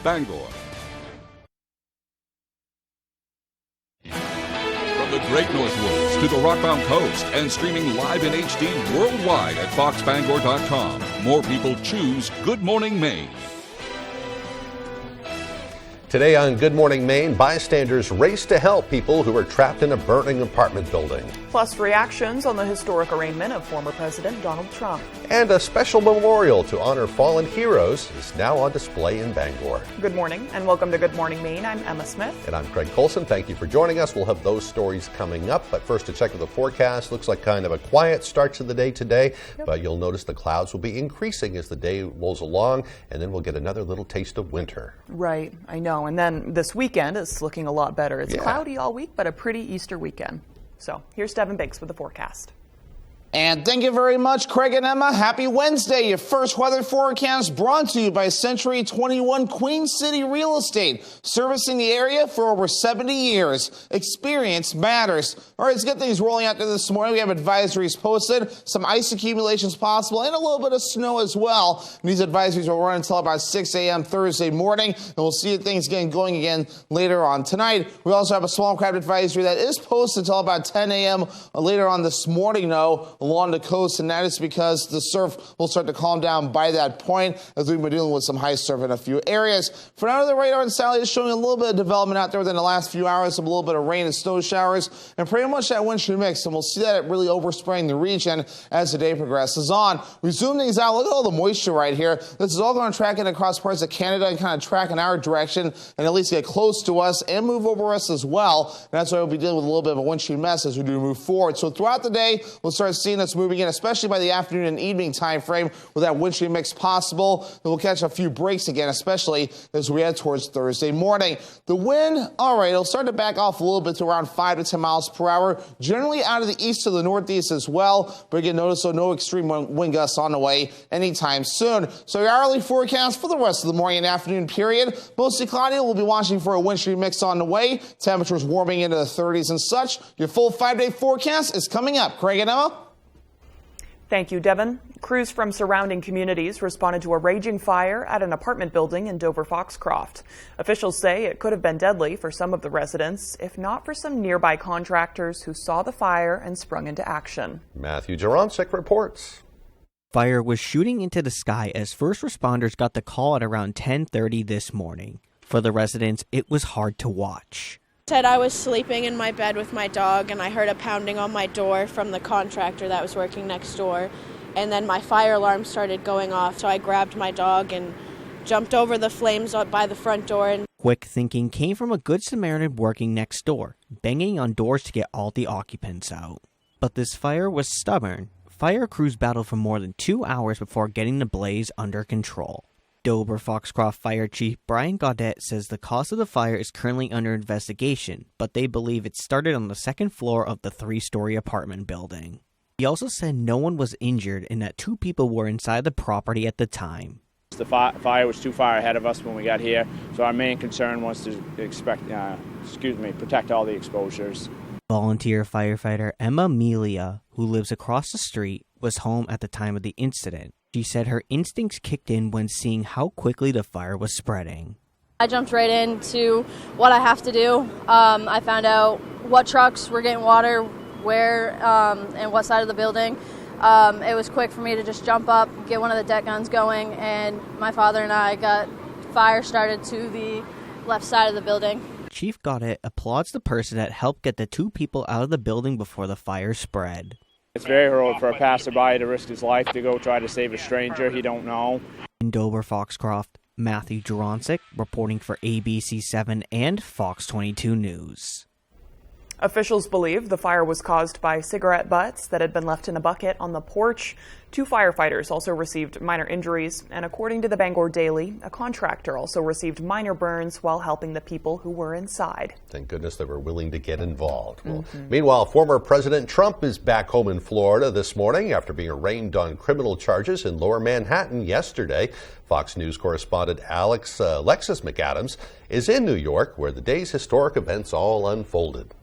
Bangor. From the Great North Woods to the Rockbound Coast and streaming live in HD worldwide at foxbangor.com. More people choose Good Morning Maine. Today on Good Morning Maine, bystanders race to help people who are trapped in a burning apartment building. Plus reactions on the historic arraignment of former President Donald Trump. And a special memorial to honor fallen heroes is now on display in Bangor. Good morning and welcome to Good Morning Maine. I'm Emma Smith. And I'm Craig Colson. Thank you for joining us. We'll have those stories coming up. But first, to check with the forecast. Looks like kind of a quiet start to the day today. Yep. But you'll notice the clouds will be increasing as the day rolls along. And then we'll get another little taste of winter. Right, I know. And then this weekend is looking a lot better. It's cloudy all week, but a pretty Easter weekend. So here's Devin Biggs with the forecast. And thank you very much, Craig and Emma. Happy Wednesday. Your first weather forecast brought to you by Century 21 Queen City Real Estate, servicing the area for over 70 years. Experience matters. All right, let's get things rolling out there this morning. We have advisories posted, some ice accumulations possible, and a little bit of snow as well. And these advisories will run until about 6 a.m. Thursday morning, and we'll see things getting going again later on tonight. We also have a small craft advisory that is posted until about 10 a.m. later on this morning, though, along the coast, and that is because the surf will start to calm down by that point, as we've been dealing with some high surf in a few areas. For now, the radar and satellite is showing a little bit of development out there within the last few hours, a little bit of rain and snow showers, and pretty much that wind shear mix, and we'll see that really overspraying the region as the day progresses on. We zoom things out. Look at all the moisture right here. This is all going to track in across parts of Canada and kind of track in our direction and at least get close to us and move over us as well. And that's why we'll be dealing with a little bit of a wind shear mess as we do move forward. So throughout the day, we'll start seeing us moving in, especially by the afternoon and evening time frame with that wind shear mix possible. And we'll catch a few breaks again, especially as we head towards Thursday morning. The wind, all right, it'll start to back off a little bit to around 5 to 10 miles per hour, generally out of the east to the northeast as well. But again, notice no extreme wind gusts on the way anytime soon. So your hourly forecast for the rest of the morning and afternoon period, mostly cloudy. We'll be watching for a wind shear mix on the way. Temperatures warming into the 30s and such. Your full 5-day forecast is coming up. Craig and Emma? Thank you, Devin. Crews from surrounding communities responded to a raging fire at an apartment building in Dover-Foxcroft. Officials say it could have been deadly for some of the residents, if not for some nearby contractors who saw the fire and sprung into action. Matthew Jaroncic reports. Fire was shooting into the sky as first responders got the call at around 10:30 this morning. For the residents, it was hard to watch. Said I was sleeping in my bed with my dog and I heard a pounding on my door from the contractor that was working next door, and then my fire alarm started going off, so I grabbed my dog and jumped over the flames by the front door. And quick thinking came from a good Samaritan working next door, banging on doors to get all the occupants out. But this fire was stubborn. Fire crews battled for more than 2 hours before getting the blaze under control. Dover-Foxcroft Fire Chief Brian Gaudette says the cause of the fire is currently under investigation, but they believe it started on the second floor of the 3-story apartment building. He also said no one was injured and that 2 people were inside the property at the time. The fire was too far ahead of us when we got here, so our main concern was to protect all the exposures. Volunteer firefighter Emma Melia, who lives across the street, was home at the time of the incident. She said her instincts kicked in when seeing how quickly the fire was spreading. I jumped right into what I have to do. I found out what trucks were getting water, where, and what side of the building. It was quick for me to just jump up, get one of the deck guns going, and my father and I got fire started to the left side of the building. Chief Gaudette applauds the person that helped get the 2 people out of the building before the fire spread. It's very heroic for a passerby to risk his life to go try to save a stranger he don't know. In Dover-Foxcroft, Matthew Jaroncic reporting for ABC7 and Fox 22 News. Officials believe the fire was caused by cigarette butts that had been left in a bucket on the porch. 2 firefighters also received minor injuries, and according to the Bangor Daily, a contractor also received minor burns while helping the people who were inside. Thank goodness they were willing to get involved. Well, meanwhile, former President Trump is back home in Florida this morning after being arraigned on criminal charges in Lower Manhattan yesterday. Fox News correspondent Alexis McAdams is in New York, where the day's historic events all unfolded.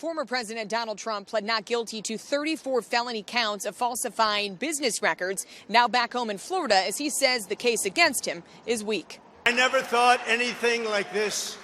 Former President Donald Trump pled not guilty to 34 felony counts of falsifying business records. Now back home in Florida, as he says the case against him is weak. I never thought anything like this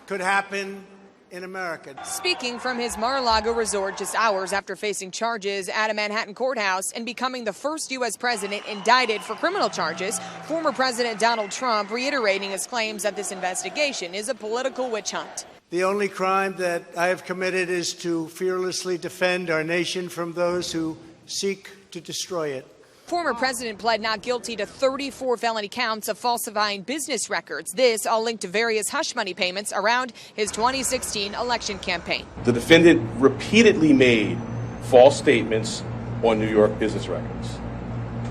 could happen in America. Speaking from his Mar-a-Lago resort just hours after facing charges at a Manhattan courthouse and becoming the first U.S. president indicted for criminal charges, former President Donald Trump reiterating his claims that this investigation is a political witch hunt. The only crime that I have committed is to fearlessly defend our nation from those who seek to destroy it. Former president pled not guilty to 34 felony counts of falsifying business records. This all linked to various hush money payments around his 2016 election campaign. The defendant repeatedly made false statements on New York business records.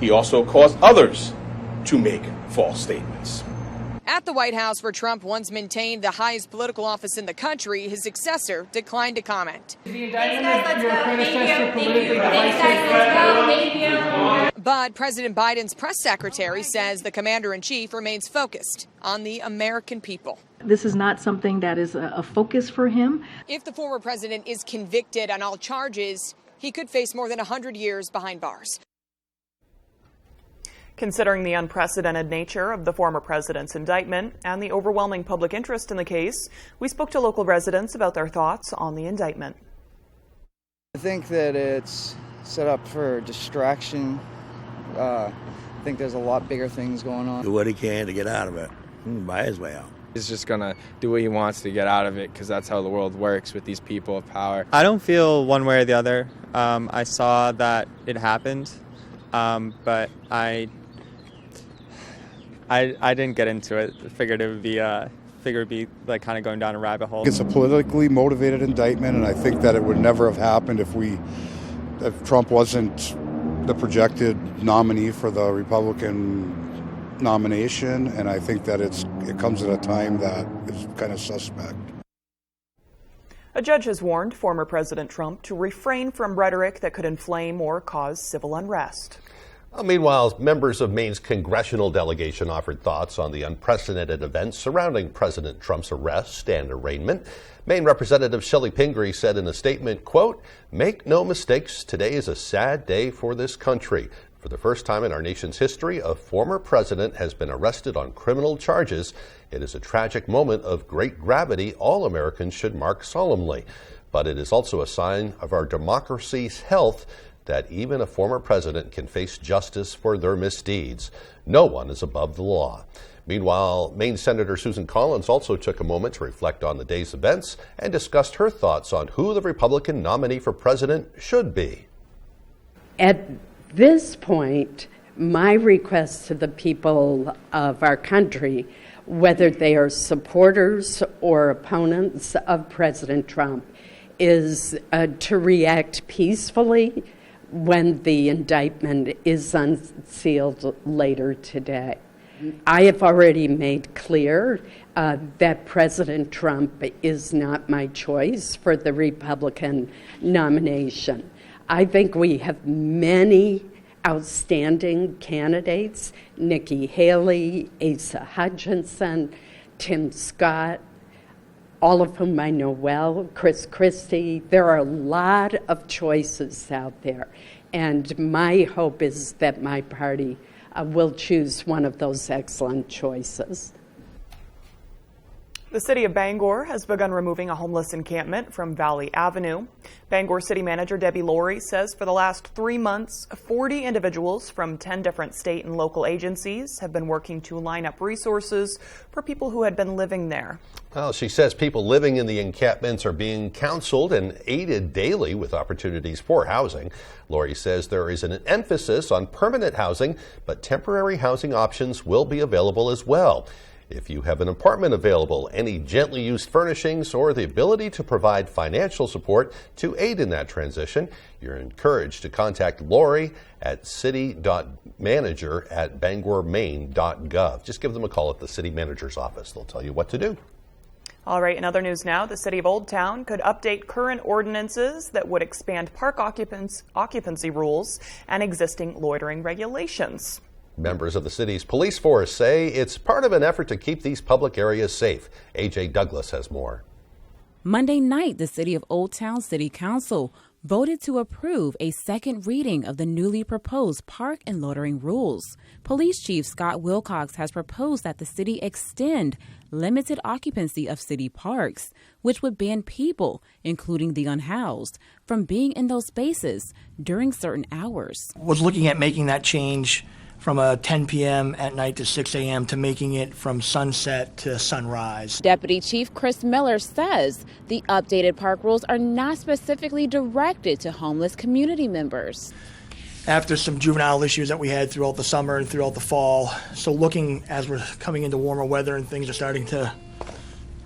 He also caused others to make false statements. At the White House, where Trump once maintained the highest political office in the country, his successor declined to comment. But President Biden's press secretary says the commander-in-chief remains focused on the American people. This is not something that is a focus for him. If the former president is convicted on all charges, he could face more than 100 years behind bars. Considering the unprecedented nature of the former president's indictment and the overwhelming public interest in the case, we spoke to local residents about their thoughts on the indictment. I think that it's set up for distraction. I think there's a lot bigger things going on. Do what he can to get out of it, buy his way out. He's just going to do what he wants to get out of it because that's how the world works with these people of power. I don't feel one way or the other. I saw that it happened, but I didn't get into it. I figured it would be like kind of going down a rabbit hole. It's a politically motivated indictment, and I think that it would never have happened if Trump wasn't the projected nominee for the Republican nomination. And I think that it comes at a time that is kind of suspect. A judge has warned former President Trump to refrain from rhetoric that could inflame or cause civil unrest. Meanwhile, members of Maine's congressional delegation offered thoughts on the unprecedented events surrounding President Trump's arrest and arraignment. Maine Representative Shelley Pingree said in a statement, quote, "Make no mistakes, today is a sad day for this country. For the first time in our nation's history, a former president has been arrested on criminal charges. It is a tragic moment of great gravity all Americans should mark solemnly. But it is also a sign of our democracy's health that even a former president can face justice for their misdeeds. No one is above the law." Meanwhile, Maine Senator Susan Collins also took a moment to reflect on the day's events and discussed her thoughts on who the Republican nominee for president should be. At this point, my request to the people of our country, whether they are supporters or opponents of President Trump, is to react peacefully when the indictment is unsealed later today. I have already made clear that President Trump is not my choice for the Republican nomination. I think we have many outstanding candidates: Nikki Haley, Asa Hutchinson, Tim Scott, all of whom I know well, Chris Christie. There are a lot of choices out there, and my hope is that my party will choose one of those excellent choices. The city of Bangor has begun removing a homeless encampment from Valley Avenue. Bangor City Manager Debbie Laurie says for the last 3 months, 40 individuals from 10 different state and local agencies have been working to line up resources for people who had been living there. Well, she says people living in the encampments are being counseled and aided daily with opportunities for housing. Laurie says there is an emphasis on permanent housing, but temporary housing options will be available as well. If you have an apartment available, any gently used furnishings, or the ability to provide financial support to aid in that transition, you're encouraged to contact Laurie at city.manager@bangormaine.gov. Just give them a call at the city manager's office. They'll tell you what to do. All right, in other news now, the city of Old Town could update current ordinances that would expand park occupancy rules and existing loitering regulations. Members of the city's police force say it's part of an effort to keep these public areas safe. A.J. Douglas has more. Monday night, the city of Old Town City Council voted to approve a second reading of the newly proposed park and loitering rules. Police Chief Scott Wilcox has proposed that the city extend limited occupancy of city parks, which would ban people, including the unhoused, from being in those spaces during certain hours. Was looking at making that change from 10 p.m. at night to 6 a.m. to making it from sunset to sunrise. Deputy Chief Chris Miller says the updated park rules are not specifically directed to homeless community members. After some juvenile issues that we had throughout the summer and throughout the fall, so looking as we're coming into warmer weather and things are starting to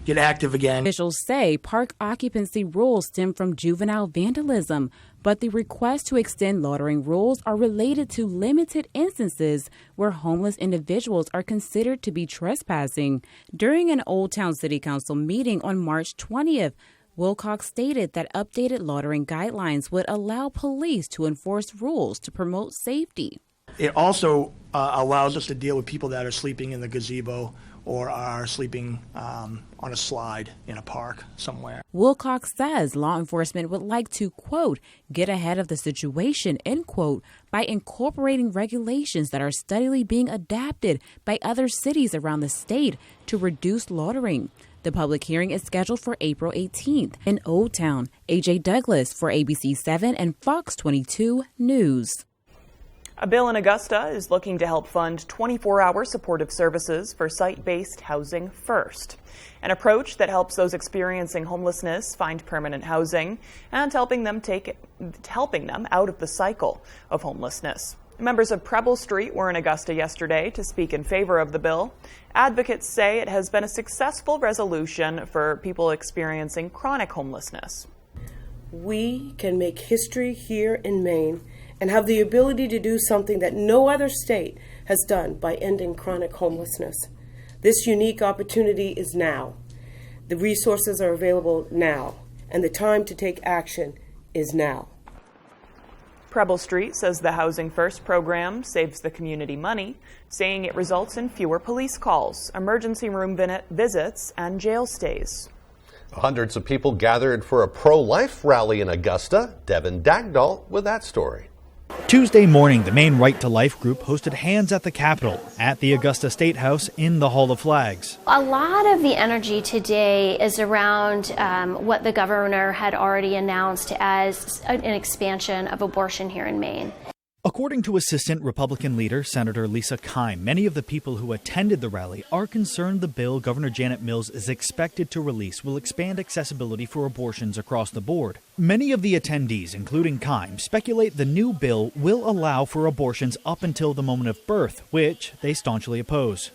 get active again. Officials say park occupancy rules stem from juvenile vandalism, but the request to extend loitering rules are related to limited instances where homeless individuals are considered to be trespassing. During an Old Town City Council meeting on March 20th, Wilcox stated that updated loitering guidelines would allow police to enforce rules to promote safety. It also allows us to deal with people that are sleeping in the gazebo or are sleeping on a slide in a park somewhere. Wilcox says law enforcement would like to, quote, get ahead of the situation, end quote, by incorporating regulations that are steadily being adapted by other cities around the state to reduce loitering. The public hearing is scheduled for April 18th in Old Town. A.J. Douglas for ABC 7 and Fox 22 News. A bill in Augusta is looking to help fund 24-hour supportive services for site-based housing first, an approach that helps those experiencing homelessness find permanent housing and helping them out of the cycle of homelessness. Members of Preble Street were in Augusta yesterday to speak in favor of the bill. Advocates say it has been a successful resolution for people experiencing chronic homelessness. We can make history here in Maine and have the ability to do something that no other state has done by ending chronic homelessness. This unique opportunity is now. The resources are available now, and the time to take action is now. Preble Street says the Housing First program saves the community money, saying it results in fewer police calls, emergency room visits, and jail stays. Hundreds of people gathered for a pro-life rally in Augusta. Devin Dagnall with that story. Tuesday morning, the Maine Right to Life group hosted Hands at the Capitol at the Augusta State House in the Hall of Flags. A lot of the energy today is around what the governor had already announced as an expansion of abortion here in Maine. According to Assistant Republican leader Senator Lisa Keim, many of the people who attended the rally are concerned the bill Governor Janet Mills is expected to release will expand accessibility for abortions across the board. Many of the attendees, including Keim, speculate the new bill will allow for abortions up until the moment of birth, which they staunchly oppose.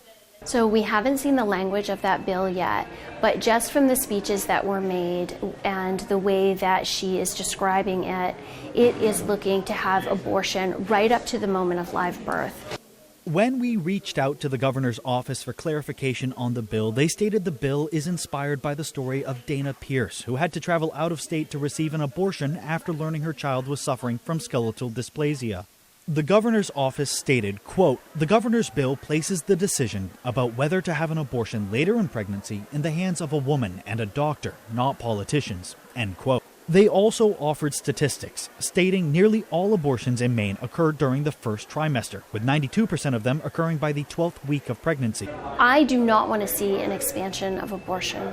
So we haven't seen the language of that bill yet, but just from the speeches that were made and the way that she is describing it, it is looking to have abortion right up to the moment of live birth. When we reached out to the governor's office for clarification on the bill, they stated the bill is inspired by the story of Dana Pierce, who had to travel out of state to receive an abortion after learning her child was suffering from skeletal dysplasia. The governor's office stated, quote, the governor's bill places the decision about whether to have an abortion later in pregnancy in the hands of a woman and a doctor, not politicians, end quote. They also offered statistics, stating nearly all abortions in Maine occurred during the first trimester, with 92% of them occurring by the 12th week of pregnancy. I do not want to see an expansion of abortion.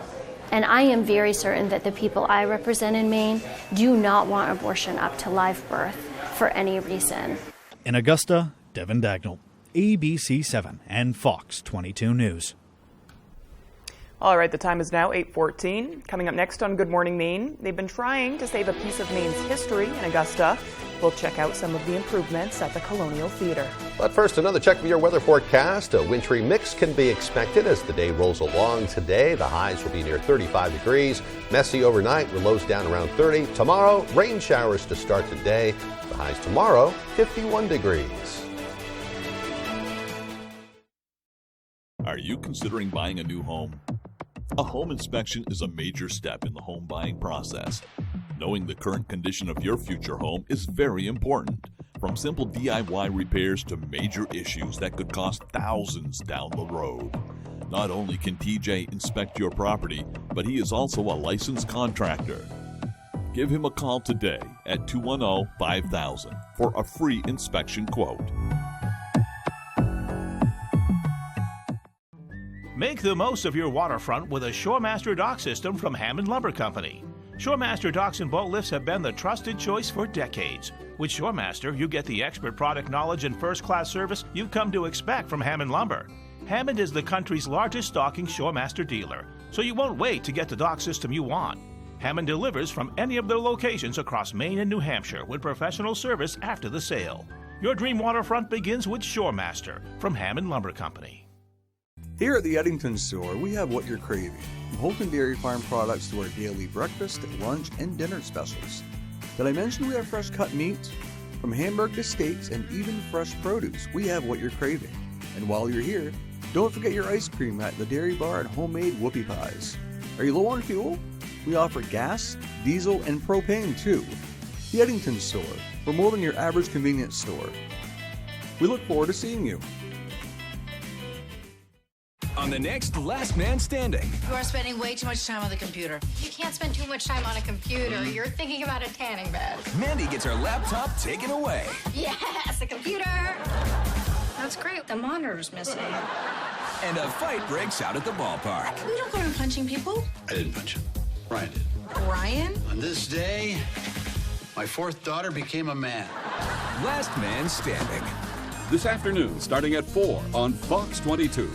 And I am very certain that the people I represent in Maine do not want abortion up to live birth for any reason. In Augusta, Devin Dagnall, ABC 7 and Fox 22 News. All right, the time is now 8:14. Coming up next on Good Morning Maine, they've been trying to save a piece of Maine's history in Augusta. We'll check out some of the improvements at the Colonial Theater. But first, another check of your weather forecast. A wintry mix can be expected as the day rolls along today. The highs will be near 35 degrees. Messy overnight with lows down around 30. Tomorrow, rain showers to start the day. The highs tomorrow, 51 degrees. Are you considering buying a new home? A home inspection is a major step in the home buying process. Knowing the current condition of your future home is very important. From simple DIY repairs to major issues that could cost thousands down the road. Not only can TJ inspect your property, but he is also a licensed contractor. Give him a call today at 210-5000 for a free inspection quote. Make the most of your waterfront with a Shoremaster dock system from Hammond Lumber Company. Shoremaster docks and boat lifts have been the trusted choice for decades. With Shoremaster, you get the expert product knowledge and first-class service you've come to expect from Hammond Lumber. Hammond is the country's largest stocking Shoremaster dealer, so you won't wait to get the dock system you want. Hammond delivers from any of their locations across Maine and New Hampshire with professional service after the sale. Your dream waterfront begins with Shoremaster from Hammond Lumber Company. Here at the Eddington store, we have what you're craving. From Holton Dairy Farm products to our daily breakfast, lunch, and dinner specials. Did I mention we have fresh cut meat? From hamburg to steaks and even fresh produce, we have what you're craving. And while you're here, don't forget your ice cream at the Dairy Bar and homemade whoopie pies. Are you low on fuel? We offer gas, diesel, and propane too. The Eddington store, for more than your average convenience store. We look forward to seeing you. On the next Last Man Standing. You are spending way too much time on the computer. You can't spend too much time on a computer. You're thinking about a tanning bed. Mandy gets her laptop taken away. Yes, a computer. That's great. The monitor's missing. And a fight breaks out at the ballpark. We don't go around punching people. I didn't punch him. Ryan did. Ryan? On this day, my fourth daughter became a man. Last Man Standing. This afternoon, starting at 4 on Fox 22.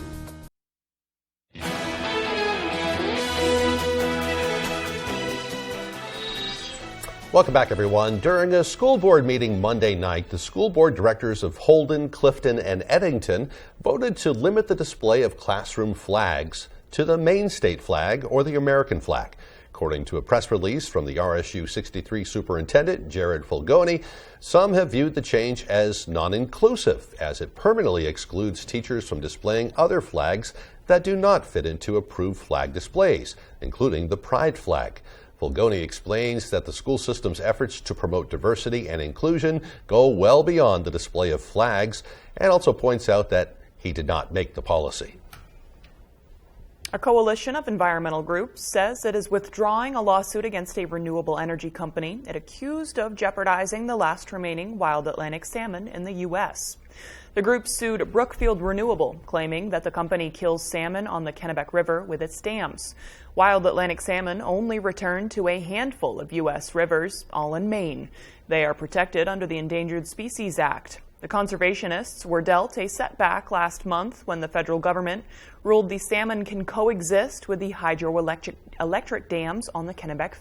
Welcome back, everyone. During a school board meeting Monday night, the school board directors of Holden, Clifton, and Eddington voted to limit the display of classroom flags to the Maine state flag or the American flag. According to a press release from the RSU 63 superintendent, Jared Fulgoni, some have viewed the change as non-inclusive, as it permanently excludes teachers from displaying other flags that do not fit into approved flag displays, including the pride flag. Fulgoni explains that the school system's efforts to promote diversity and inclusion go well beyond the display of flags, and also points out that he did not make the policy. A coalition of environmental groups says it is withdrawing a lawsuit against a renewable energy company it accused of jeopardizing the last remaining wild Atlantic salmon in the U.S. The group sued Brookfield Renewable, claiming that the company kills salmon on the Kennebec River with its dams. Wild Atlantic salmon only return to a handful of U.S. rivers, all in Maine. They are protected under the Endangered Species Act. The conservationists were dealt a setback last month when the federal government ruled the salmon can coexist with the hydroelectric dams on the Kennebec.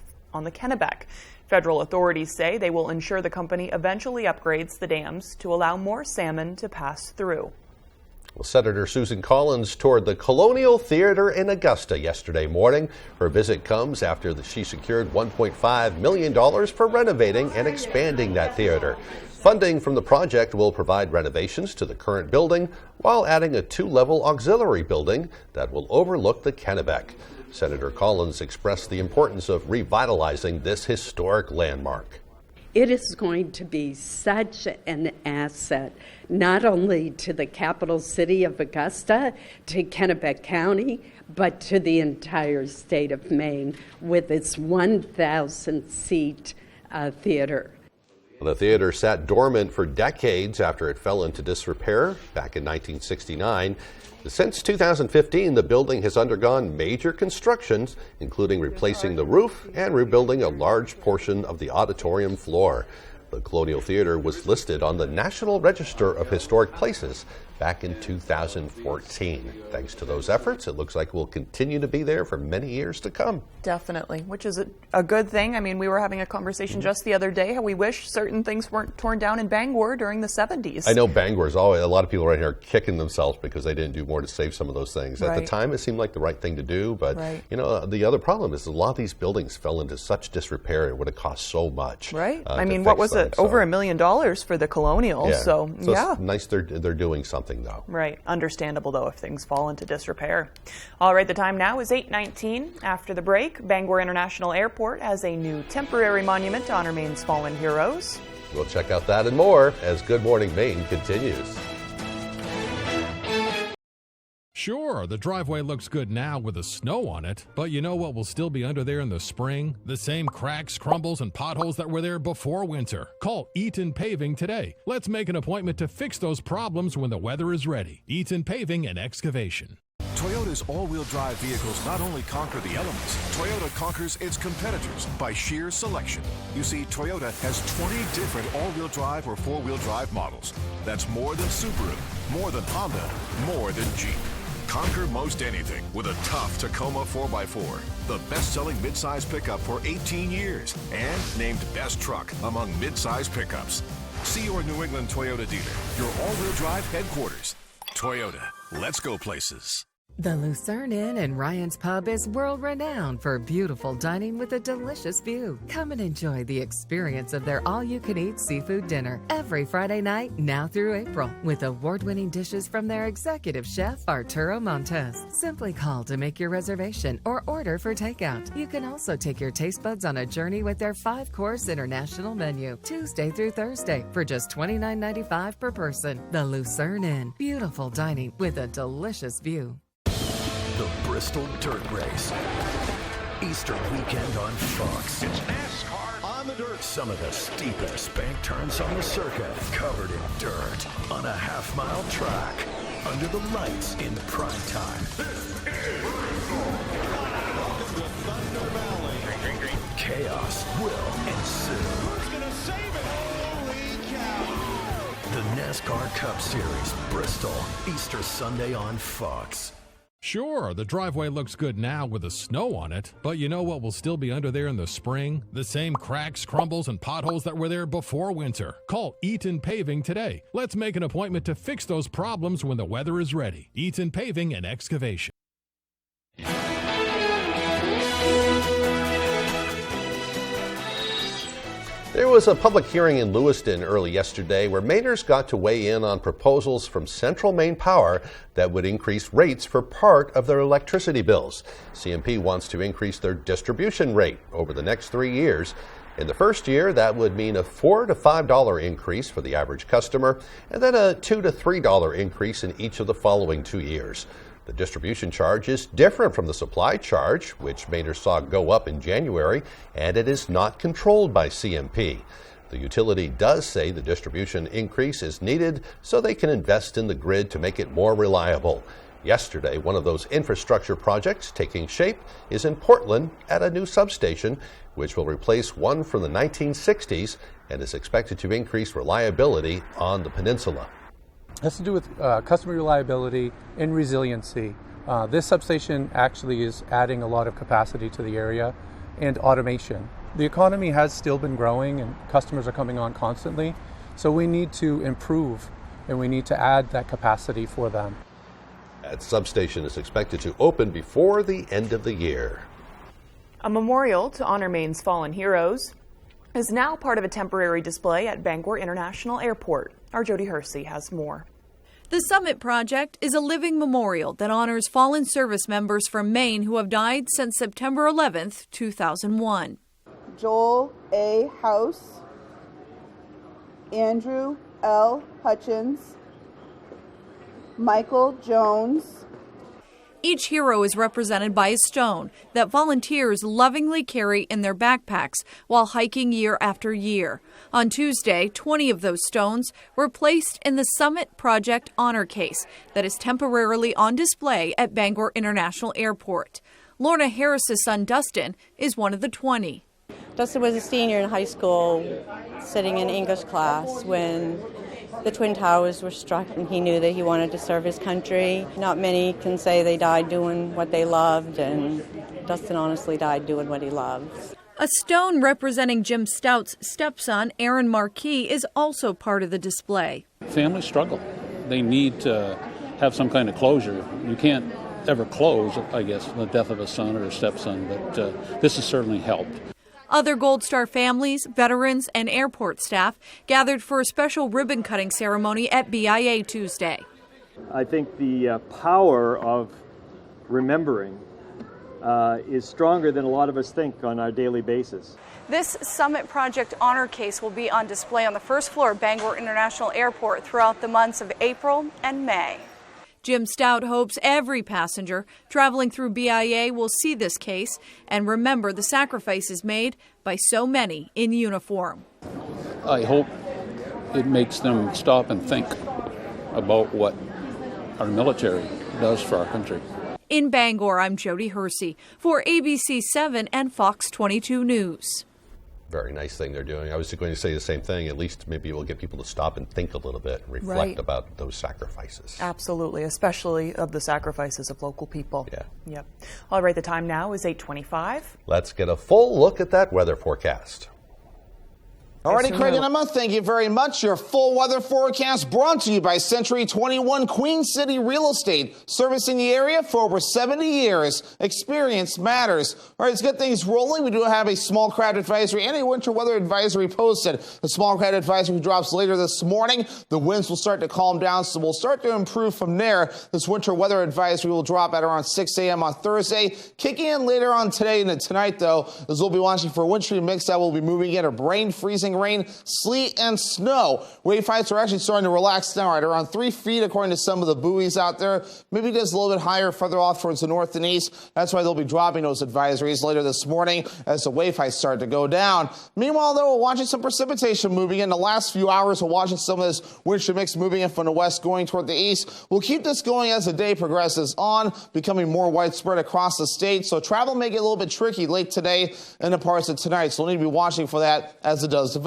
Federal authorities say they will ensure the company eventually upgrades the dams to allow more salmon to pass through. Well, Senator Susan Collins toured the Colonial Theater in Augusta yesterday morning. Her visit comes after she secured $1.5 million for renovating and expanding that theater. Funding from the project will provide renovations to the current building while adding a 2-level auxiliary building that will overlook the Kennebec. Senator Collins expressed the importance of revitalizing this historic landmark. It is going to be such an asset, not only to the capital city of Augusta, to Kennebec County, but to the entire state of Maine with its 1,000-seat theater. The theater sat dormant for decades after it fell into disrepair back in 1969. Since 2015, the building has undergone major constructions, including replacing the roof and rebuilding a large portion of the auditorium floor. The Colonial Theater was listed on the National Register of Historic Places back in 2014. Thanks to those efforts, it looks like we'll continue to be there for many years to come. Definitely, which is a good thing. I mean, we were having a conversation just the other day how we wish certain things weren't torn down in Bangor during the 70s. I know Bangor's always, a lot of people right here are kicking themselves because they didn't do more to save some of those things. At the time, it seemed like the right thing to do, but you know, the other problem is a lot of these buildings fell into such disrepair. It would have cost so much. Right. I mean, what was it? Over $1 million for the Colonial. Yeah. So it's nice they're doing something though. Right. Understandable, though, if things fall into disrepair. All right, the time now is 8:19. After the break, Bangor International Airport has a new temporary monument to honor Maine's fallen heroes. We'll check out that and more as Good Morning Maine continues. Sure, the driveway looks good now with the snow on it, but you know what will still be under there in the spring? The same cracks, crumbles, and potholes that were there before winter. Call Eaton Paving today. Let's make an appointment to fix those problems when the weather is ready. Eaton Paving and Excavation. Toyota's all-wheel drive vehicles not only conquer the elements, Toyota conquers its competitors by sheer selection. You see, Toyota has 20 different all-wheel drive or four-wheel drive models. That's more than Subaru, more than Honda, more than Jeep. Conquer most anything with a tough Tacoma 4x4, the best-selling midsize pickup for 18 years, and named best truck among midsize pickups. See your New England Toyota dealer, your all-wheel drive headquarters. Toyota, let's go places. The Lucerne Inn and Ryan's Pub is world-renowned for beautiful dining with a delicious view. Come and enjoy the experience of their all-you-can-eat seafood dinner every Friday night, now through April, with award-winning dishes from their executive chef, Arturo Montes. Simply call to make your reservation or order for takeout. You can also take your taste buds on a journey with their 5-course international menu, Tuesday through Thursday, for just $29.95 per person. The Lucerne Inn, beautiful dining with a delicious view. The Bristol Dirt Race. Easter weekend on Fox. It's NASCAR on the dirt. Some of the steepest bank turns on the circuit. Covered in dirt. On a half-mile track. Under the lights in prime time. This is welcome to Thunder Valley. Chaos will ensue. Who's going to save it? Holy cow. The NASCAR Cup Series, Bristol. Easter Sunday on Fox. Sure, the driveway looks good now with the snow on it, but you know what will still be under there in the spring? The same cracks, crumbles, and potholes that were there before winter. Call Eaton Paving today. Let's make an appointment to fix those problems when the weather is ready. Eaton Paving and Excavation. There was a public hearing in Lewiston early yesterday where Mainers got to weigh in on proposals from Central Maine Power that would increase rates for part of their electricity bills. CMP wants to increase their distribution rate over the next 3 years. In the first year, that would mean a $4 to $5 increase for the average customer, and then a $2 to $3 increase in each of the following 2 years. The distribution charge is different from the supply charge, which Mainers saw go up in January, and it is not controlled by CMP. The utility does say the distribution increase is needed so they can invest in the grid to make it more reliable. Yesterday, one of those infrastructure projects taking shape is in Portland at a new substation, which will replace one from the 1960s and is expected to increase reliability on the peninsula. It has to do with customer reliability and resiliency. This substation actually is adding a lot of capacity to the area and automation. The economy has still been growing and customers are coming on constantly, so we need to improve and we need to add that capacity for them. That substation is expected to open before the end of the year. A memorial to honor Maine's fallen heroes is now part of a temporary display at Bangor International Airport. Our Jody Hersey has more. The Summit Project is a living memorial that honors fallen service members from Maine who have died since September 11th, 2001. Joel A. House, Andrew L. Hutchins, Michael Jones. Each hero is represented by a stone that volunteers lovingly carry in their backpacks while hiking year after year. On Tuesday, 20 of those stones were placed in the Summit Project honor case that is temporarily on display at Bangor International Airport. Lorna Harris's son Dustin is one of the 20. Dustin was a senior in high school, sitting in English class when the Twin Towers were struck, and he knew that he wanted to serve his country. Not many can say they died doing what they loved, and Dustin honestly died doing what he loved. A stone representing Jim Stout's stepson, Aaron Marquis, is also part of the display. Families struggle. They need to have some kind of closure. You can't ever close, I guess, the death of a son or a stepson, but this has certainly helped. Other Gold Star families, veterans, and airport staff gathered for a special ribbon-cutting ceremony at BIA Tuesday. I think the power of remembering is stronger than a lot of us think on our daily basis. This Summit Project honor case will be on display on the first floor of Bangor International Airport throughout the months of April and May. Jim Stout hopes every passenger traveling through BIA will see this case and remember the sacrifices made by so many in uniform. I hope it makes them stop and think about what our military does for our country. In Bangor, I'm Jody Hersey for ABC 7 and Fox 22 News. Very nice thing they're doing. I was going to say the same thing. At least maybe it will get people to stop and think a little bit and reflect about those sacrifices. Absolutely, especially of the sacrifices of local people. Yeah. Yep. All right, the time now is 8:25. Let's get a full look at that weather forecast. Alrighty, Craig and Emma, thank you very much. Your full weather forecast brought to you by Century 21 Queen City Real Estate, servicing the area for over 70 years. Experience matters. All right, let's get things rolling. We do have a small crowd advisory and a winter weather advisory posted. The small crowd advisory drops later this morning. The winds will start to calm down, so we'll start to improve from there. This winter weather advisory will drop at around 6 a.m. on Thursday, kicking in later on today and tonight, though, as we'll be watching for a wintry mix that will be moving in of rain, freezing rain, sleet, and snow. Wave heights are actually starting to relax now, right around 3 feet according to some of the buoys out there. Maybe just a little bit higher further off towards the north and east. That's why they'll be dropping those advisories later this morning as the wave heights start to go down. Meanwhile, though, we're watching some precipitation moving in the last few hours. We're watching some of this wintry mix moving in from the west going toward the east. We'll keep this going as the day progresses on, becoming more widespread across the state. So travel may get a little bit tricky late today and the parts of tonight. So we'll need to be watching for that as it does develop.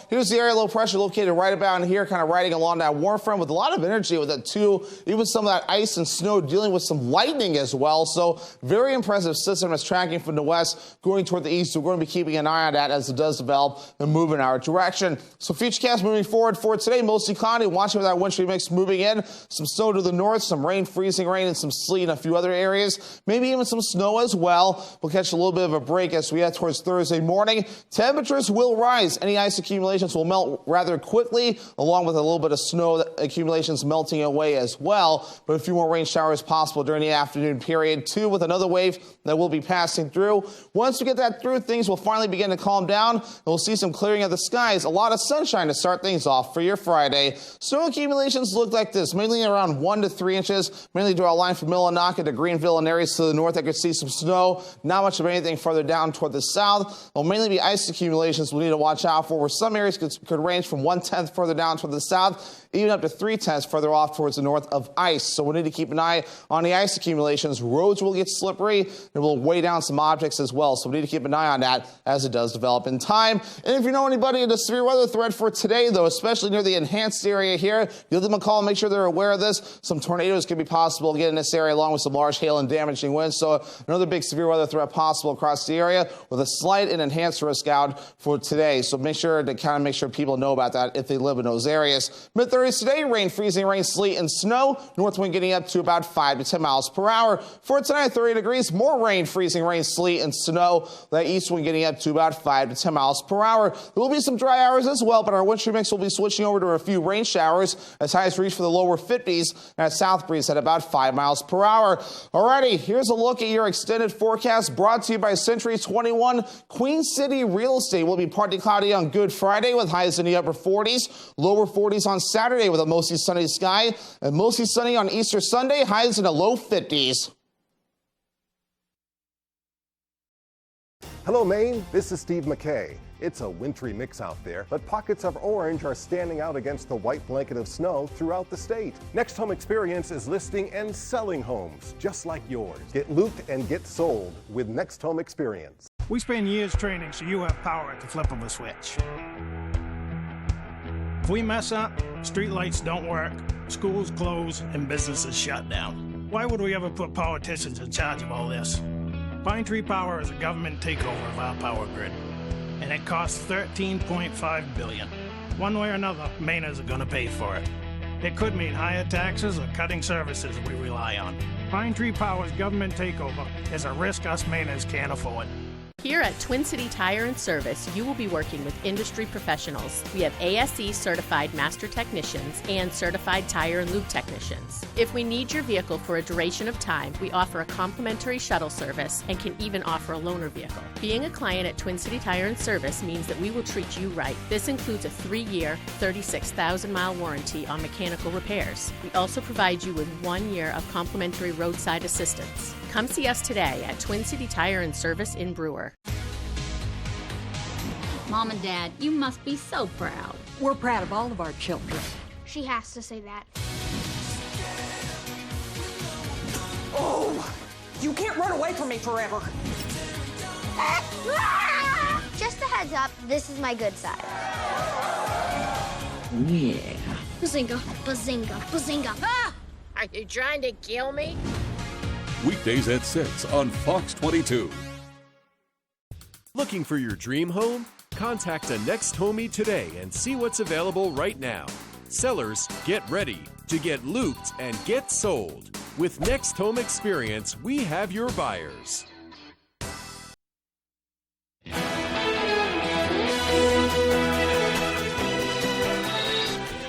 Here's the area low pressure located right about in here, kind of riding along that warm front with a lot of energy with it too. Even some of that ice and snow dealing with some lightning as well. So very impressive system that's tracking from the west going toward the east. So we're going to be keeping an eye on that as it does develop and move in our direction. So futurecast moving forward for today, mostly cloudy, watching for that wintry mix moving in. Some snow to the north, some rain, freezing rain, and some sleet in a few other areas. Maybe even some snow as well. We'll catch a little bit of a break as we head towards Thursday morning. Temperatures will rise. Any ice accumulations will melt rather quickly, along with a little bit of snow accumulations melting away as well. But a few more rain showers possible during the afternoon period, too, with another wave that will be passing through. Once we get that through, things will finally begin to calm down, and we'll see some clearing of the skies. A lot of sunshine to start things off for your Friday. Snow accumulations look like this, mainly around 1 to 3 inches, mainly draw a line from Millinocket to Greenville and areas to the north. I could see some snow, not much of anything further down toward the south. It'll mainly be ice accumulations we'll need to watch out for, where some areas could range from 1/10 further down toward the south, even up to 3/10 further off towards the north of ice. So we need to keep an eye on the ice accumulations. Roads will get slippery and will weigh down some objects as well. So we need to keep an eye on that as it does develop in time. And if you know anybody in the severe weather threat for today, though, especially near the enhanced area here, give them a call and make sure they're aware of this. Some tornadoes can be possible again in this area, along with some large hail and damaging winds. So another big severe weather threat possible across the area with a slight and enhanced risk out for today. So make sure people know about that if they live in those areas. Mid-30s today, rain, freezing rain, sleet, and snow. North wind getting up to about 5 to 10 miles per hour. For tonight, 30 degrees, more rain, freezing rain, sleet, and snow. That east wind getting up to about 5 to 10 miles per hour. There will be some dry hours as well, but our wintry mix will be switching over to a few rain showers as highs reach for the lower 50s and a south breeze at about 5 miles per hour. Alrighty, here's a look at your extended forecast brought to you by Century 21 Queen City Real Estate. Will be partly cloudy on Good Friday with highs in the upper 40s, lower 40s on Saturday with a mostly sunny sky, and mostly sunny on Easter Sunday, highs in the low 50s. Hello, Maine. This is Steve McKay. It's a wintry mix out there, but pockets of orange are standing out against the white blanket of snow throughout the state. Next Home Experience is listing and selling homes just like yours. Get looped and get sold with Next Home Experience. We spend years training so you have power at the flip of a switch. If we mess up, streetlights don't work, schools close, and businesses shut down. Why would we ever put politicians in charge of all this? Pine Tree Power is a government takeover of our power grid, and it costs $13.5 billion. One way or another, Mainers are going to pay for it. It could mean higher taxes or cutting services we rely on. Pine Tree Power's government takeover is a risk us Mainers can't afford. Here at Twin City Tire and Service, you will be working with industry professionals. We have ASE certified master technicians and certified tire and lube technicians. If we need your vehicle for a duration of time, we offer a complimentary shuttle service and can even offer a loaner vehicle. Being a client at Twin City Tire and Service means that we will treat you right. This includes a 3-year, 36,000-mile warranty on mechanical repairs. We also provide you with 1 year of complimentary roadside assistance. Come see us today at Twin City Tire and Service in Brewer. Mom and Dad, you must be so proud. We're proud of all of our children. She has to say that. Oh, you can't run away from me forever. Just a heads up, this is my good side. Yeah. Bazinga, bazinga, bazinga. Ah! Are you trying to kill me? Weekdays at 6 on Fox 22. Looking for your dream home? Contact a Next Homie today and see what's available right now. Sellers, get ready to get looped and get sold. With Next Home Experience, we have your buyers.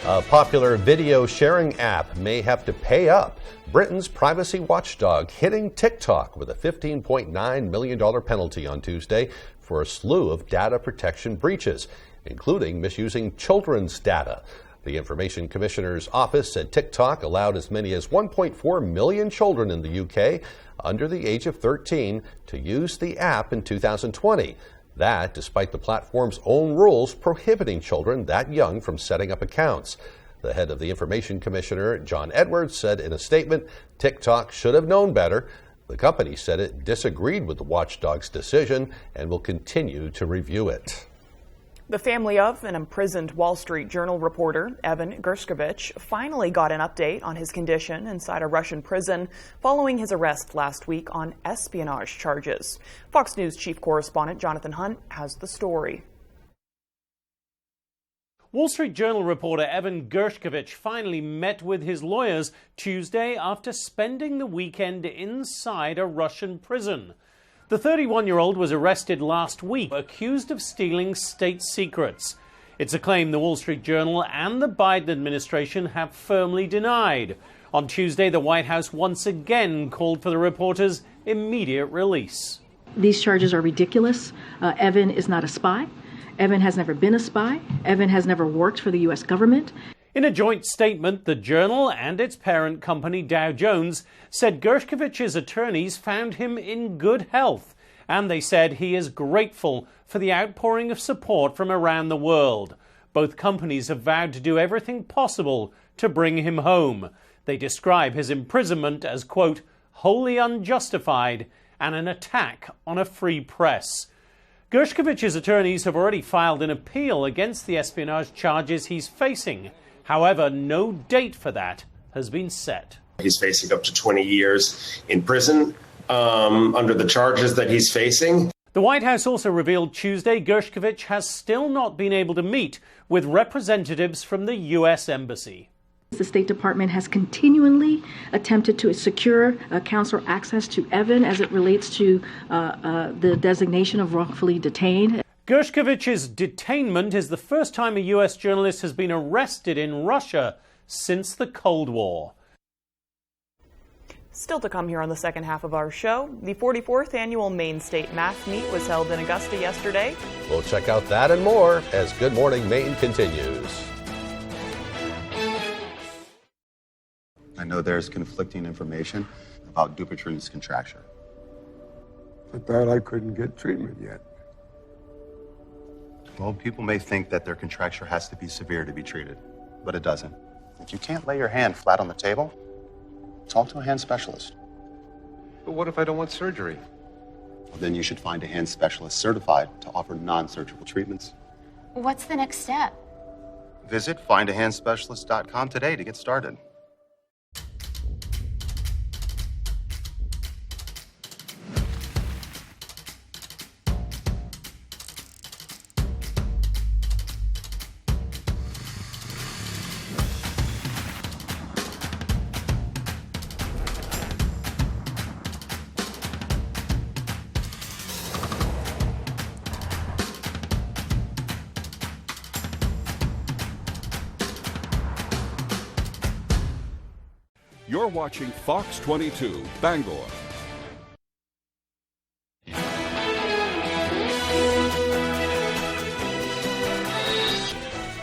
A popular video sharing app may have to pay up. Britain's privacy watchdog hitting TikTok with a $15.9 million penalty on Tuesday for a slew of data protection breaches, including misusing children's data. The Information Commissioner's office said TikTok allowed as many as 1.4 million children in the UK under the age of 13 to use the app in 2020. That despite the platform's own rules prohibiting children that young from setting up accounts. The head of the Information Commissioner, John Edwards, said in a statement, TikTok should have known better. The company said it disagreed with the watchdog's decision and will continue to review it. The family of an imprisoned Wall Street Journal reporter, Evan Gershkovich, finally got an update on his condition inside a Russian prison following his arrest last week on espionage charges. Fox News chief correspondent Jonathan Hunt has the story. Wall Street Journal reporter Evan Gershkovich finally met with his lawyers Tuesday after spending the weekend inside a Russian prison. The 31-year-old was arrested last week, accused of stealing state secrets. It's a claim the Wall Street Journal and the Biden administration have firmly denied. On Tuesday, the White House once again called for the reporter's immediate release. These charges are ridiculous. Evan is not a spy. Evan has never been a spy. Evan has never worked for the U.S. government. In a joint statement, the Journal and its parent company Dow Jones said Gershkovich's attorneys found him in good health, and they said he is grateful for the outpouring of support from around the world. Both companies have vowed to do everything possible to bring him home. They describe his imprisonment as, quote, wholly unjustified and an attack on a free press. Gershkovich's attorneys have already filed an appeal against the espionage charges he's facing. However, no date for that has been set. He's facing up to 20 years in prison under the charges that he's facing. The White House also revealed Tuesday Gershkovich has still not been able to meet with representatives from the U.S. Embassy. The State Department has continually attempted to secure consular access to Evan as it relates to the designation of wrongfully detained. Gershkovich's detainment is the first time a U.S. journalist has been arrested in Russia since the Cold War. Still to come here on the second half of our show, the 44th annual Maine State Math Meet was held in Augusta yesterday. We'll check out that and more as Good Morning Maine continues. I know there's conflicting information about Dupuytren's contracture. I thought I couldn't get treatment yet. Well, people may think that their contracture has to be severe to be treated, but it doesn't. If you can't lay your hand flat on the table, talk to a hand specialist. But what if I don't want surgery? Well, then you should find a hand specialist certified to offer non-surgical treatments. What's the next step? Visit findahandspecialist.com today to get started. You're watching Fox 22, Bangor.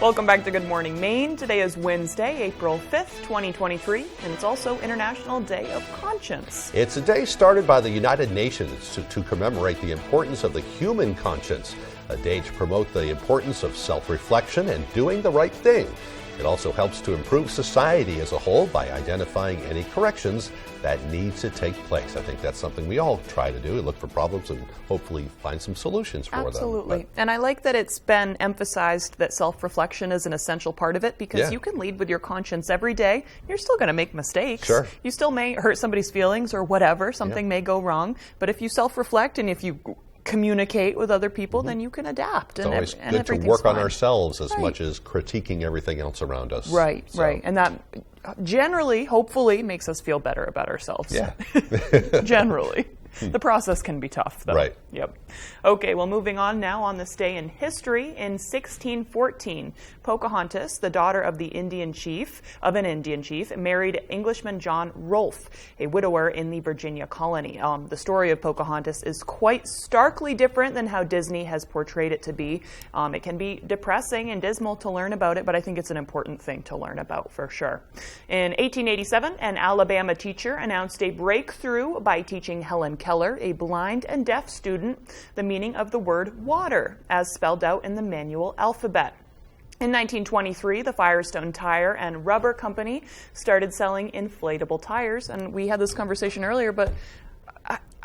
Welcome back to Good Morning Maine. Today is Wednesday, April 5th, 2023, and it's also International Day of Conscience. It's a day started by the United Nations to commemorate the importance of the human conscience, a day to promote the importance of self-reflection and doing the right thing. It also helps to improve society as a whole by identifying any corrections that need to take place. I think that's something we all try to do, look for problems and hopefully find some solutions for them. Absolutely. And I like that it's been emphasized that self-reflection is an essential part of it, because you can lead with your conscience every day. You're still going to make mistakes. Sure. You still may hurt somebody's feelings or whatever. Something may go wrong. But if you self-reflect and if you communicate with other people, then you can adapt. It's always good to work on ourselves as much as critiquing everything else around us. Right. And that generally, hopefully, makes us feel better about ourselves. Yeah. Generally. The process can be tough, though. Right. Yep. Okay, well, moving on now on this day in history. In 1614, Pocahontas, the daughter of an Indian chief, married Englishman John Rolfe, a widower in the Virginia colony. The story of Pocahontas is quite starkly different than how Disney has portrayed it to be. It can be depressing and dismal to learn about it, but I think it's an important thing to learn about for sure. In 1887, an Alabama teacher announced a breakthrough by teaching Helen Keller, a blind and deaf student, the meaning of the word water as spelled out in the manual alphabet. In 1923, the Firestone Tire and Rubber Company started selling inflatable tires, and we had this conversation earlier, but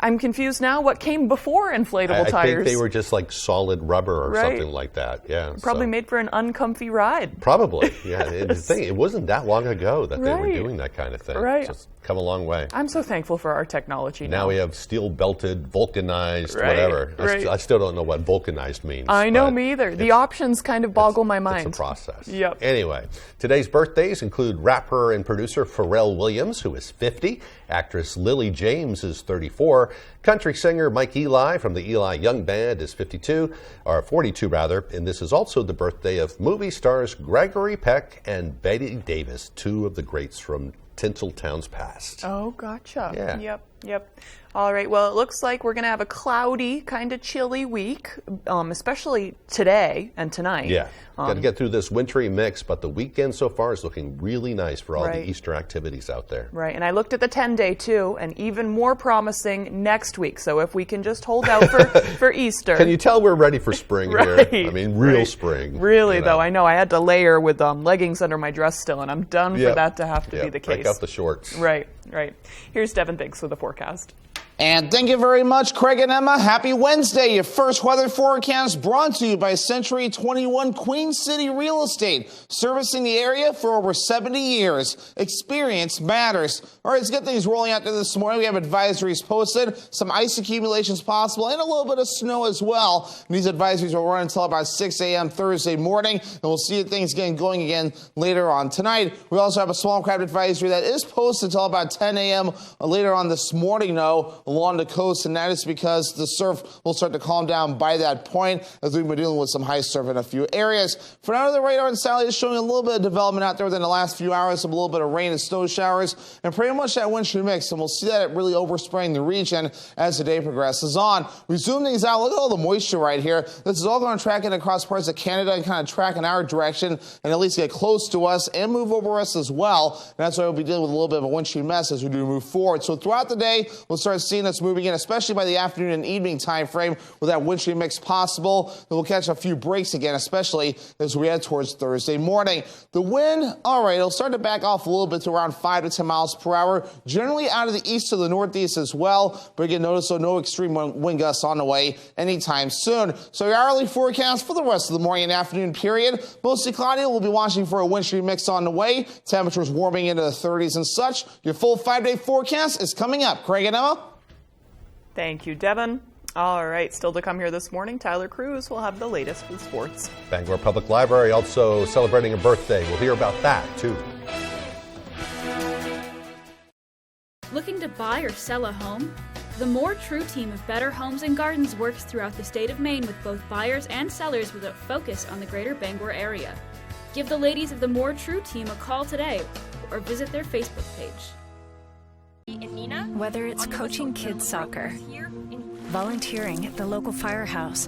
I'm confused now. What came before inflatable tires? I think they were just like solid rubber or something like that. Yeah, probably made for an uncomfy ride. Probably, yeah. It wasn't that long ago that they were doing that kind of thing. Right. It's come a long way. I'm so thankful for our technology now. Now we have steel-belted, vulcanized, whatever. I still don't know what vulcanized means. I know, me either. The options kind of boggle my mind. It's a process. Yep. Anyway, today's birthdays include rapper and producer Pharrell Williams, who is 50. Actress Lily James is 34. Country singer Mike Eli from the Eli Young Band is 42, and this is also the birthday of movie stars Gregory Peck and Betty Davis, two of the greats from Tinseltown's past. Oh, gotcha. Yeah. Yep. All right, well, it looks like we're going to have a cloudy, kind of chilly week, especially today and tonight. Yeah, got to get through this wintry mix, but the weekend so far is looking really nice for all the Easter activities out there. Right, and I looked at the 10-day too, and even more promising next week. So if we can just hold out for Easter. Can you tell we're ready for spring here? I mean, real spring. Really, though, I know. I had to layer with leggings under my dress still, and I'm done for that to have to be the case. Break out the shorts. Right. Here's Devin Biggs with the forecast. And thank you very much, Craig and Emma. Happy Wednesday. Your first weather forecast brought to you by Century 21 Queen City Real Estate, servicing the area for over 70 years. Experience matters. All right, let's get things rolling out there this morning. We have advisories posted, some ice accumulations possible, and a little bit of snow as well. And these advisories will run until about 6 a.m. Thursday morning, and we'll see things getting going again later on tonight. We also have a small craft advisory that is posted until about 10 a.m. later on this morning, though, along the coast, and that is because the surf will start to calm down by that point, as we've been dealing with some high surf in a few areas. For now, the radar and satellite is showing a little bit of development out there within the last few hours, of a little bit of rain and snow showers, and pretty much that wintry mix, and we'll see that really overspraying the region as the day progresses on. We zoom things out. Look at all the moisture right here. This is all going to track in across parts of Canada and kind of track in our direction and at least get close to us and move over us as well. And that's why we'll be dealing with a little bit of a wintry mess as we do move forward. So throughout the day, we'll start seeing us moving in, especially by the afternoon and evening time frame with that wintry mix possible. And we'll catch a few breaks again, especially as we head towards Thursday morning. The wind, all right, it'll start to back off a little bit to around 5 to 10 miles per hour, generally out of the east to the northeast as well. But again, notice no extreme wind gusts on the way anytime soon. So your hourly forecast for the rest of the morning and afternoon period, mostly cloudy. We'll be watching for a wintry mix on the way. Temperatures warming into the 30s and such. Your full 5-day forecast is coming up. Craig and Emma? Thank you, Devin. All right, still to come here this morning, Tyler Cruz will have the latest with sports. Bangor Public Library also celebrating a birthday. We'll hear about that, too. Looking to buy or sell a home? The More True team of Better Homes and Gardens works throughout the state of Maine with both buyers and sellers with a focus on the greater Bangor area. Give the ladies of the More True team a call today or visit their Facebook page. Whether it's coaching kids soccer, volunteering at the local firehouse,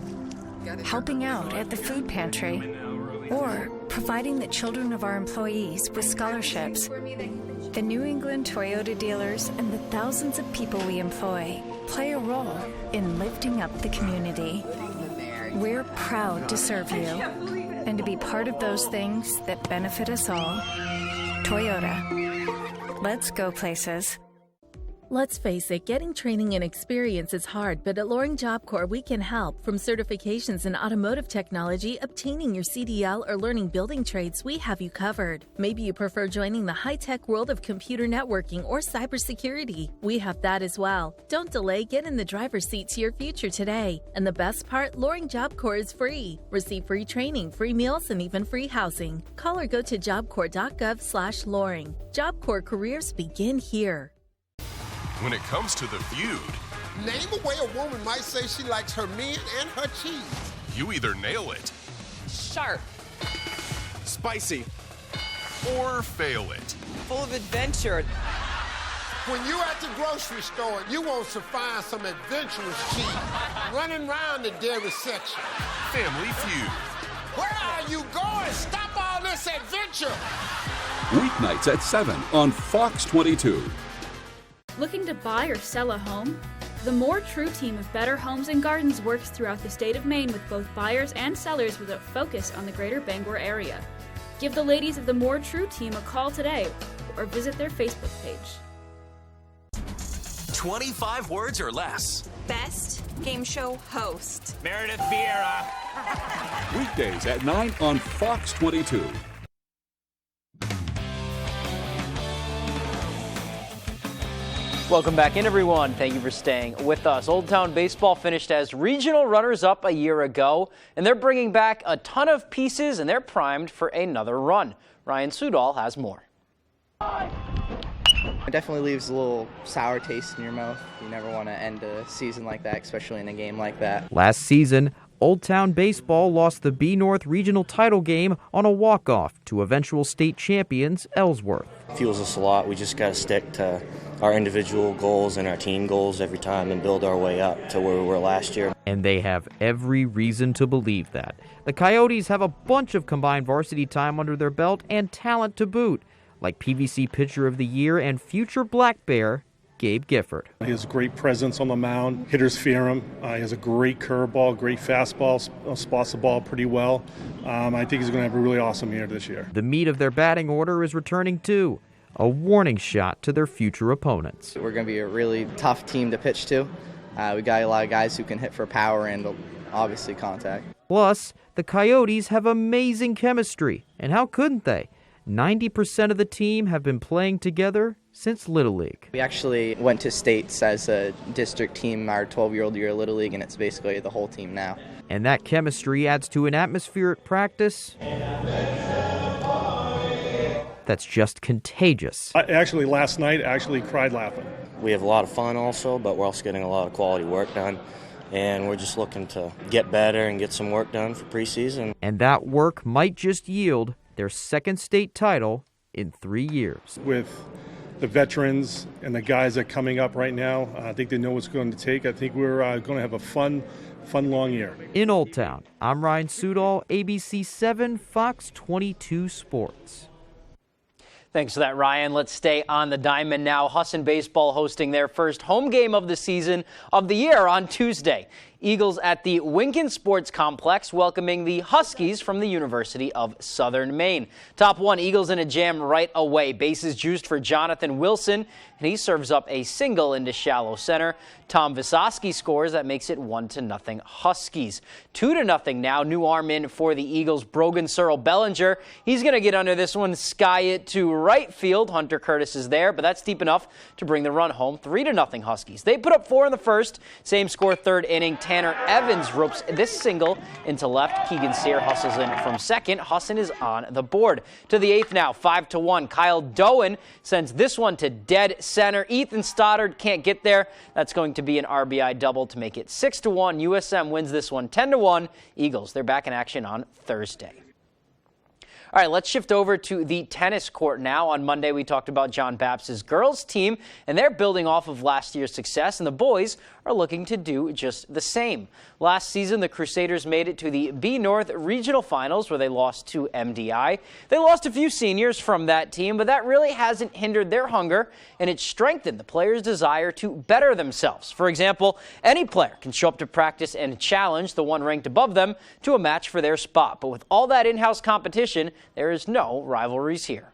helping out at the food pantry, or providing the children of our employees with scholarships, the New England Toyota dealers and the thousands of people we employ play a role in lifting up the community. We're proud to serve you and to be part of those things that benefit us all. Toyota. Let's go places. Let's face it, getting training and experience is hard, but at Loring Job Corps, we can help. From certifications in automotive technology, obtaining your CDL, or learning building trades, we have you covered. Maybe you prefer joining the high-tech world of computer networking or cybersecurity. We have that as well. Don't delay, get in the driver's seat to your future today. And the best part, Loring Job Corps is free. Receive free training, free meals, and even free housing. Call or go to jobcorps.gov/Loring. Job Corps careers begin here. When it comes to the feud, name a way a woman might say she likes her men and her cheese. you either nail it, sharp, spicy, or fail it. full of adventure. When you're at the grocery store, you want to find some adventurous cheese running around the dairy section. Family Feud. Where are you going? Stop all this adventure. Weeknights at 7 on Fox 22. Looking to buy or sell a home? The More True team of Better Homes and Gardens works throughout the state of Maine with both buyers and sellers with a focus on the greater Bangor area. Give the ladies of the More True team a call today or visit their Facebook page. 25 words or less. Best game show host. Meredith Vieira. Weekdays at 9 on Fox 22. Welcome back in, everyone. Thank you for staying with us. Old Town Baseball finished as regional runners-up a year ago, and they're bringing back a ton of pieces, and they're primed for another run. Ryan Sudol has more. It definitely leaves a little sour taste in your mouth. You never want to end a season like that, especially in a game like that. Last season, Old Town Baseball lost the B North Regional title game on a walk-off to eventual state champions Ellsworth. It fuels us a lot. We just got to stick to our individual goals and our team goals every time and build our way up to where we were last year. And they have every reason to believe that. The Coyotes have a bunch of combined varsity time under their belt and talent to boot, like PVC Pitcher of the Year and future Black Bear, Gabe Gifford. He has great presence on the mound. Hitters fear him. He has a great curveball, great fastball, spots the ball pretty well. I think he's going to have a really awesome year this year. The meat of their batting order is returning too, a warning shot to their future opponents. We're going to be a really tough team to pitch to. We got a lot of guys who can hit for power and obviously contact. Plus, the Coyotes have amazing chemistry, and how couldn't they? 90% of the team have been playing together since Little League. We actually went to states as a district team our 12-year-old year of Little League, and it's basically the whole team now. And that chemistry adds to an atmosphere at practice that's just contagious. Actually, last night, I actually cried laughing. We have a lot of fun also, but we're also getting a lot of quality work done. And we're just looking to get better and get some work done for preseason. And that work might just yield their second state title in 3 years. With the veterans and the guys that are coming up right now, I think they know what's going to take. I think we're going to have a fun long year. In Old Town, I'm Ryan Sudol, ABC 7, Fox 22 Sports. Thanks for that, Ryan. Let's stay on the diamond now. Husson Baseball hosting their first home game of the season of the year on Tuesday. Eagles at the Winkin Sports Complex welcoming the Huskies from the University of Southern Maine. Top one, Eagles in a jam right away. Bases juiced for Jonathan Wilson, and he serves up a single into shallow center. Tom Visosky scores. That makes it 1-0 Huskies. 2-0 now. New arm in for the Eagles, Brogan Searle Bellinger. He's going to get under this one, sky it to right field. Hunter Curtis is there, but that's deep enough to bring the run home. 3-0 Huskies. They put up 4 in the first. Same score, third inning. Tanner Evans ropes this single into left. Keegan Sear hustles in from second. Husson is on the board. To the eighth now, 5-1. Kyle Doan sends this one to dead center. Ethan Stoddard can't get there. That's going to be an RBI double to make it 6-1. USM wins this one 10-1. Eagles, they're back in action on Thursday. All right, let's shift over to the tennis court now. On Monday, we talked about John Bapps's girls team, and they're building off of last year's success, and the boys are looking to do just the same. Last season, the Crusaders made it to the B North Regional Finals, where they lost to MDI. They lost a few seniors from that team, but that really hasn't hindered their hunger, and it strengthened the players' desire to better themselves. For example, any player can show up to practice and challenge the one ranked above them to a match for their spot. But with all that in-house competition, there is no rivalries here.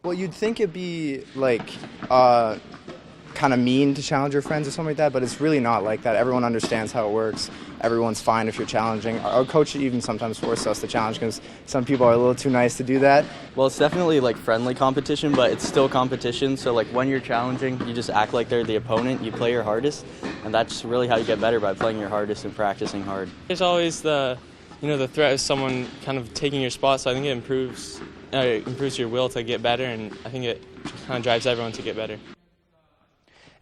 Well, you'd think it'd be like kind of mean to challenge your friends or something like that, but it's really not like that. Everyone understands how it works. Everyone's fine if you're challenging. Our coach even sometimes forces us to challenge because some people are a little too nice to do that. Well, it's definitely like friendly competition, but it's still competition. So like when you're challenging, you just act like they're the opponent. You play your hardest, and that's really how you get better, by playing your hardest and practicing hard. There's always the threat of someone kind of taking your spot, so I think it improves your will to get better, and I think it kind of drives everyone to get better.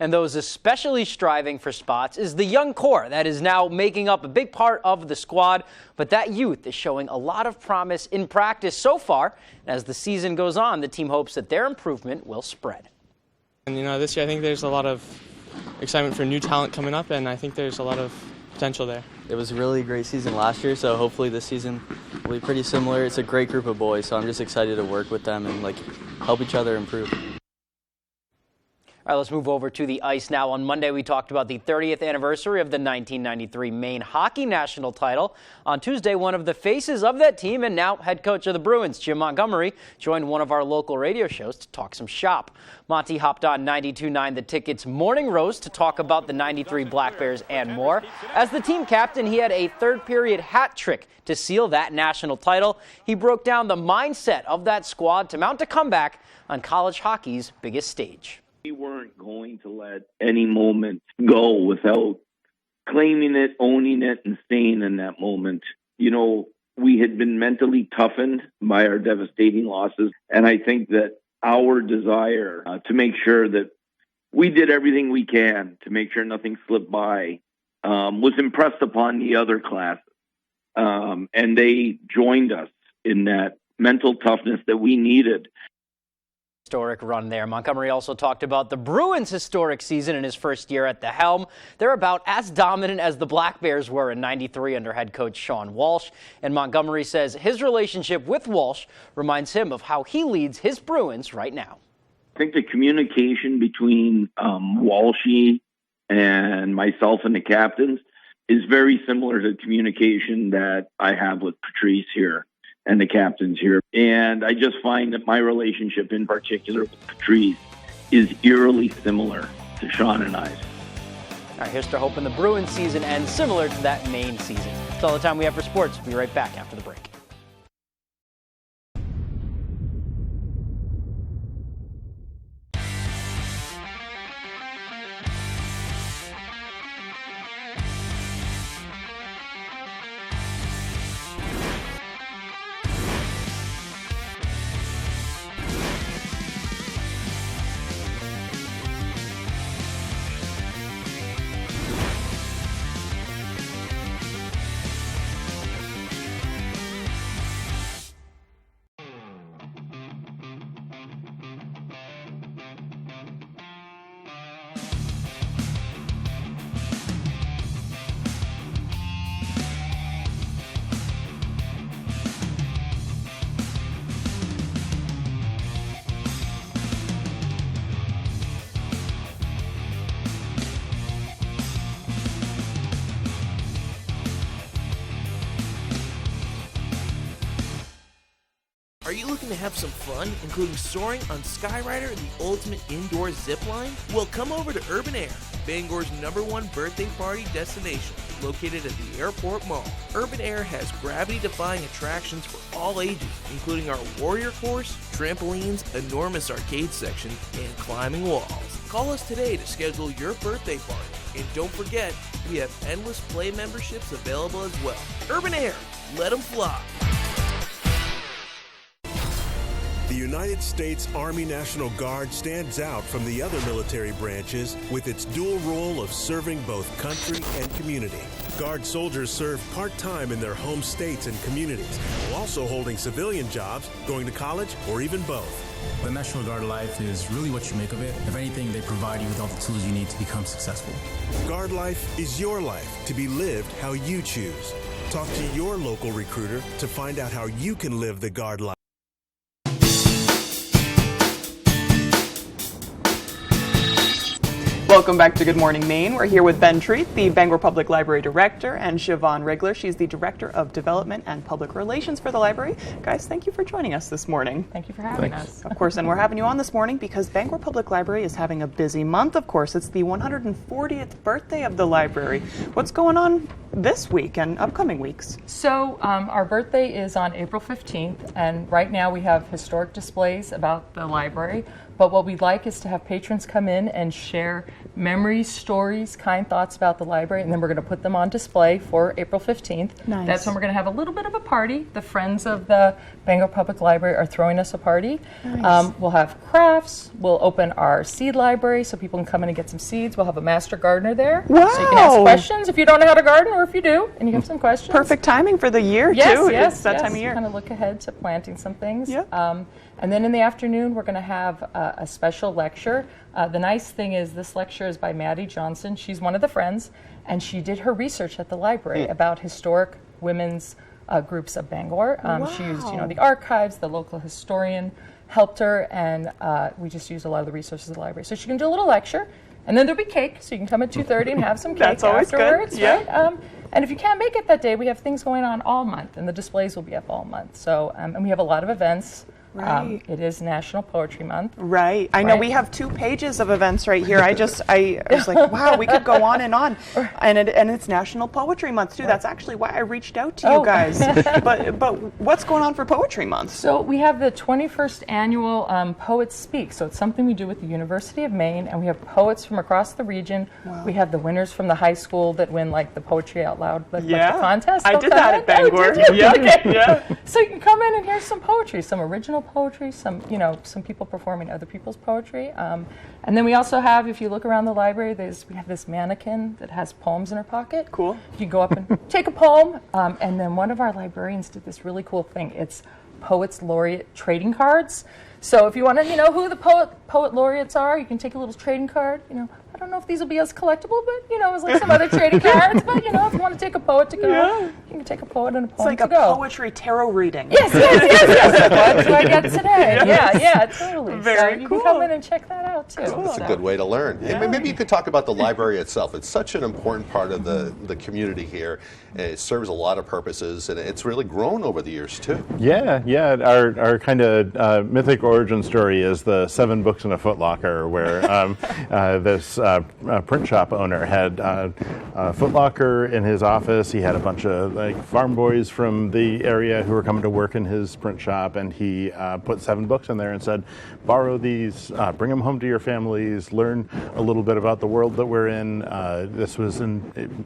And those especially striving for spots is the young core that is now making up a big part of the squad. But that youth is showing a lot of promise in practice so far. And as the season goes on, the team hopes that their improvement will spread. And this year I think there's a lot of excitement for new talent coming up, and I think there's a lot of potential there. It was a really great season last year, so hopefully this season will be pretty similar. It's a great group of boys, so I'm just excited to work with them and help each other improve. All right, let's move over to the ice now. On Monday, we talked about the 30th anniversary of the 1993 Maine Hockey National title. On Tuesday, one of the faces of that team and now head coach of the Bruins, Jim Montgomery, joined one of our local radio shows to talk some shop. Monty hopped on 92.9 The Ticket's Morning Roast to talk about the 93 Black Bears and more. As the team captain, he had a third-period hat trick to seal that national title. He broke down the mindset of that squad to mount a comeback on college hockey's biggest stage. We weren't going to let any moment go without claiming it, owning it, and staying in that moment. We had been mentally toughened by our devastating losses, and I think that our desire to make sure that we did everything we can to make sure nothing slipped by was impressed upon the other classes. And they joined us in that mental toughness that we needed. Historic run there. Montgomery also talked about the Bruins' historic season in his first year at the helm. They're about as dominant as the Black Bears were in '93 under head coach Sean Walsh. And Montgomery says his relationship with Walsh reminds him of how he leads his Bruins right now. I think the communication between Walshy and myself and the captains is very similar to the communication that I have with Patrice here and the captains here. And I just find that my relationship in particular with Patrice is eerily similar to Sean and I's. All right, here's to hoping the Bruins season ends similar to that Maine season. That's all the time we have for sports. We'll be right back after the break. Are you looking to have some fun, including soaring on Skyrider, the ultimate indoor zip line? Well, come over to Urban Air, Bangor's #1 birthday party destination, located at the Airport Mall. Urban Air has gravity-defying attractions for all ages, including our Warrior Course, trampolines, enormous arcade section, and climbing walls. Call us today to schedule your birthday party. And don't forget, we have endless play memberships available as well. Urban Air, let them fly. The United States Army National Guard stands out from the other military branches with its dual role of serving both country and community. Guard soldiers serve part-time in their home states and communities, while also holding civilian jobs, going to college, or even both. The National Guard life is really what you make of it. If anything, they provide you with all the tools you need to become successful. Guard life is your life, to be lived how you choose. Talk to your local recruiter to find out how you can live the Guard life. Welcome back to Good Morning Maine. We're here with Ben Treat, the Bangor Public Library Director, and Siobhan Rigler. She's the Director of Development and Public Relations for the library. Guys, thank you for joining us this morning. Thank you for having us. Of course, and we're having you on this morning because Bangor Public Library is having a busy month, of course. It's the 140th birthday of the library. What's going on this week and upcoming weeks? So our birthday is on April 15th, and right now we have historic displays about the library. But what we'd like is to have patrons come in and share memories, stories, kind thoughts about the library, and then we're going to put them on display for April 15th. Nice. That's when we're going to have a little bit of a party. The Friends of the Bangor Public Library are throwing us a party. Nice. We'll have crafts. We'll open our seed library so people can come in and get some seeds. We'll have a master gardener there. Wow. So you can ask questions if you don't know how to garden, or if you do and you have some questions. Perfect timing for the year, too. It's that time of year. Kind of look ahead to planting some things. Yep. And then in the afternoon, we're going to have a special lecture. The nice thing is this lecture is by Maddie Johnson. She's one of the Friends, and she did her research at the library about historic women's groups of Bangor. She used, the archives, the local historian helped her, and we just used a lot of the resources of the library. So she can do a little lecture, and then there'll be cake, so you can come at 2:30 and have some cake That's always afterwards, good. Yeah. right? And if you can't make it that day, we have things going on all month, and the displays will be up all month. So, and we have a lot of events. Right. It is National Poetry Month. Right. I know we have 2 pages of events right here. I was like, wow, we could go on. And it's National Poetry Month, too. Right. That's actually why I reached out to you guys. But what's going on for Poetry Month? So we have the 21st annual Poets Speak. So it's something we do with the University of Maine, and we have poets from across the region. Wow. We have the winners from the high school that win like the Poetry Out Loud contest. I did that at Bangor. Yeah. Okay. Yeah. So you can come in and hear some poetry, some original poetry, some people performing other people's poetry, and then we also have, if you look around the library, we have this mannequin that has poems in her pocket. Cool. You can go up and take a poem, and then one of our librarians did this really cool thing. It's Poets Laureate trading cards. So if you want to know who the poet laureates are, you can take a little trading card. I don't know if these will be as collectible, but it's like some other trading cards. But if you want to take a poet to go, you can take a poet and a poem to go. It's like a poetry tarot reading. Yes. That's what I get today. Yeah, totally. Very cool. You can come in and check that out too. That's a good way to learn. Yeah. Maybe you could talk about the library itself. It's such an important part of the community here. It serves a lot of purposes, and it's really grown over the years too. Yeah. Our kind of mythic origin story is the 7 books in a footlocker, where this print shop owner had a footlocker in his office. He had a bunch of farm boys from the area who were coming to work in his print shop, and he put 7 books in there and said, borrow these, bring them home to your families, learn a little bit about the world that we're in. This was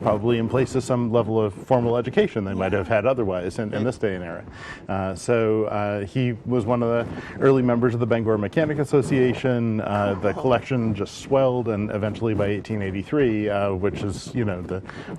probably in place of some level of formal education they might have had otherwise in this day and era. So he was one of the early members of the Bangor Mechanic Association. The collection just swelled, and eventually by 1883, which is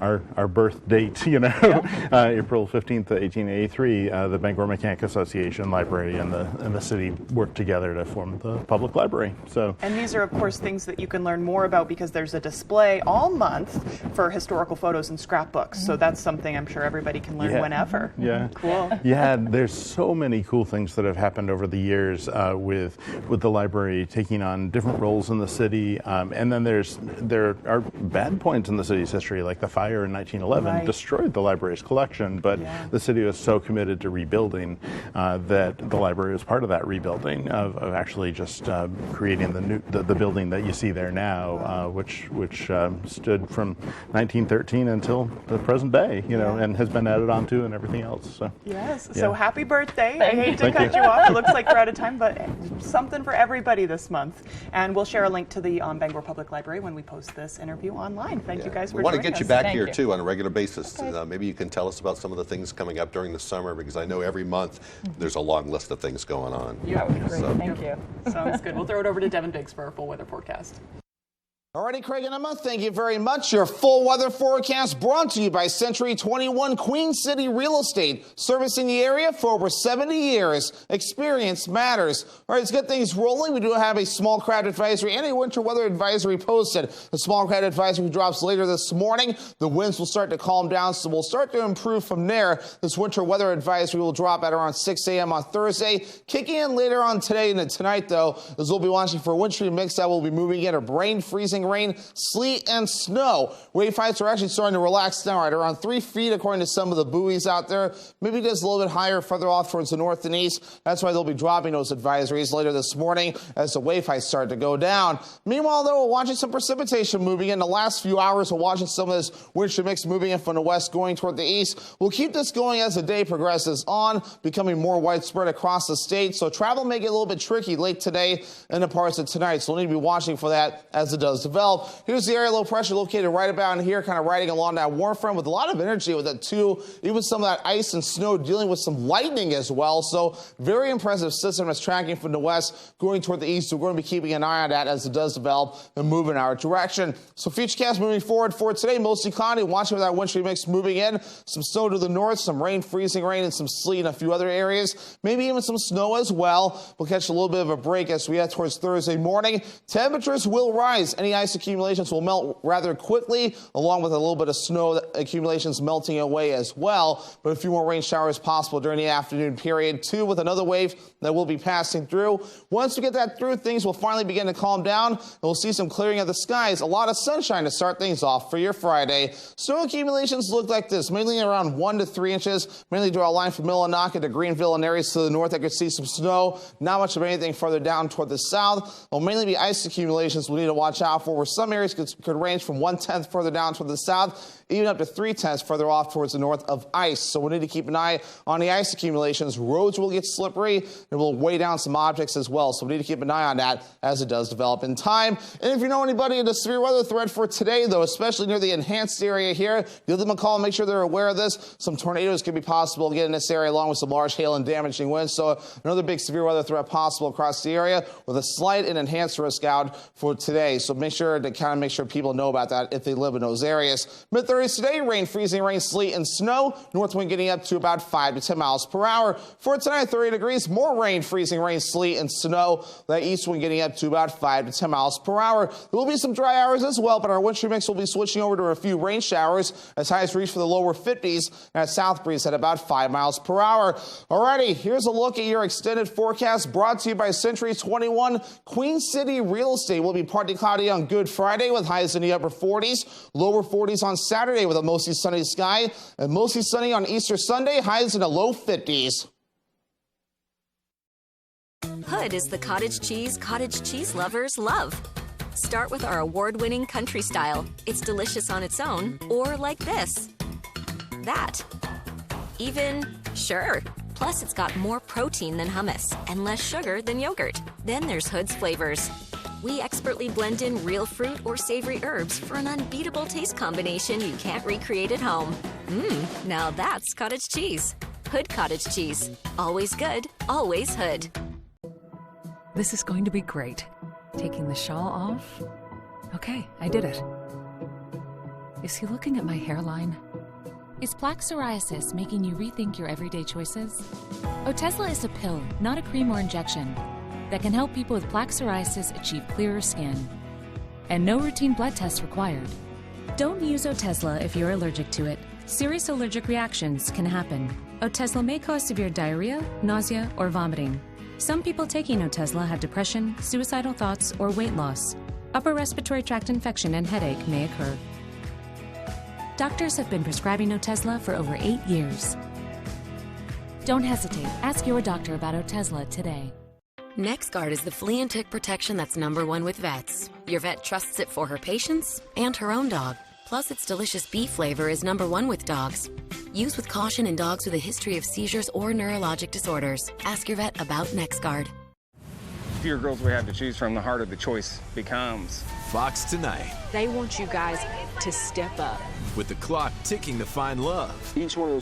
our birth date, April 15th, 1883, the Bangor Mechanic Association Library and the city worked together to form the public library. And these are, of course, things that you can learn more about because there's a display all month for historical photos and scrapbooks. So that's something I'm sure everybody can learn whenever. Yeah. Cool. Yeah, there's so many cool things that have happened over the years with the library taking on different roles in the city. And then there are bad points in the city's history, like the fire in 1911 destroyed the library's collection, but the city was so committed to rebuilding that the library was part of that rebuilding of actually just creating the building that you see there now, which stood from 1913 until the present day, and has been added onto and everything else. So yes. So happy birthday! I hate to cut you off. It looks like we're out of time, but something for everybody this month. And we'll share a link to the Bangor Public Library when we post this interview online. Thank you guys for joining us. We want to get you back here too on a regular basis. Maybe you can tell us about some of the things coming up during the summer, because I know every month there's a long list of things going on. Yeah, great. Thank you. Sounds good. We'll throw it over to Devin Biggs for our full weather forecast. Alrighty, Craig and Emma, thank you very much. Your full weather forecast brought to you by Century 21 Queen City Real Estate, servicing the area for over 70 years. Experience matters. All right, let's get things rolling. We do have a small crowd advisory and a winter weather advisory posted. The small crowd advisory drops later this morning. The winds will start to calm down, so we'll start to improve from there. This winter weather advisory will drop at around 6 a.m. on Thursday, kicking in later on today and tonight, though, as we'll be watching for a wintry mix that will be moving in of rain, freezing rain, sleet, and snow. Wave heights are actually starting to relax now, right around 3 feet according to some of the buoys out there. Maybe just a little bit higher further off towards the north and east. That's why they'll be dropping those advisories later this morning as the wave heights start to go down. Meanwhile, though, we're watching some precipitation moving in the last few hours. We're watching some of this wintry mix moving in from the west going toward the east. We'll keep this going as the day progresses on, becoming more widespread across the state. So travel may get a little bit tricky late today and the parts of tonight. So we'll need to be watching for that as it does develop. Here's the area low pressure located right about in here, kind of riding along that warm front with a lot of energy with it too. Even some of that ice and snow dealing with some lightning as well. So very impressive system that's tracking from the west going toward the east. So we're going to be keeping an eye on that as it does develop and move in our direction. So futurecast moving forward for today, mostly cloudy. Watching for that wintry mix moving in. Some snow to the north, some rain, freezing rain, and some sleet in a few other areas. Maybe even some snow as well. We'll catch a little bit of a break as we head towards Thursday morning. Temperatures will rise. Any ice accumulations will melt rather quickly, along with a little bit of snow accumulations melting away as well. But a few more rain showers possible during the afternoon period, too, with another wave that will be passing through. Once we get that through, things will finally begin to calm down, and we'll see some clearing of the skies. A lot of sunshine to start things off for your Friday. Snow accumulations look like this, mainly around 1 to 3 inches, mainly draw a line from Millinocket to Greenville and areas to the north that could see some snow. Not much of anything further down toward the south. Will mainly be ice accumulations we'll need to watch out for, where some areas could range from 1/10 further down toward the south, even up to 3/10 further off towards the north of ice. So we'll need to keep an eye on the ice accumulations. Roads will get slippery and will weigh down some objects as well. So we need to keep an eye on that as it does develop in time. And if you know anybody in the severe weather threat for today, though, especially near the enhanced area here, give them a call. Make sure they're aware of this. Some tornadoes could be possible again in this area, along with some large hail and damaging winds. So another big severe weather threat possible across the area with a slight and enhanced risk out for today. So make sure people know about that if they live in those areas. Mid-30s today, rain, freezing rain, sleet, and snow. North wind getting up to about 5 to 10 miles per hour. For tonight, 30 degrees, more rain, freezing rain, sleet, and snow. That east wind getting up to about 5 to 10 miles per hour. There will be some dry hours as well, but our wintry mix will be switching over to a few rain showers as highs reach for the lower 50s and a south breeze at about 5 miles per hour. Alrighty, here's a look at your extended forecast brought to you by Century 21 Queen City Real Estate. Will be partly cloudy on Good Friday with highs in the upper 40s, lower 40s on Saturday with a mostly sunny sky, and mostly sunny on Easter Sunday, highs in the low 50s. Hood is the cottage cheese lovers love. Start with our award-winning country style. It's delicious on its own, or like this. That. Even, sure. Plus, it's got more protein than hummus and less sugar than yogurt. Then there's Hood's flavors. We expertly blend in real fruit or savory herbs for an unbeatable taste combination you can't recreate at home. Now that's cottage cheese. Hood cottage cheese. Always good, always Hood. This is going to be great. Taking the shawl off. Okay, I did it. Is he looking at my hairline? Is plaque psoriasis making you rethink your everyday choices? Otezla is a pill, not a cream or injection, that can help people with plaque psoriasis achieve clearer skin. And no routine blood tests required. Don't use Otezla if you're allergic to it. Serious allergic reactions can happen. Otezla may cause severe diarrhea, nausea, or vomiting. Some people taking Otezla have depression, suicidal thoughts, or weight loss. Upper respiratory tract infection and headache may occur. Doctors have been prescribing Otezla for over 8 years. Don't hesitate. Ask your doctor about Otezla today. NexGard is the flea and tick protection that's #1 with vets. Your vet trusts it for her patients and her own dog. Plus, its delicious beef flavor is #1 with dogs. Use with caution in dogs with a history of seizures or neurologic disorders. Ask your vet about NexGard. Fewer girls we have to choose from, the harder the choice becomes. Fox Tonight. They want you guys to step up. With the clock ticking to find love. Each one of those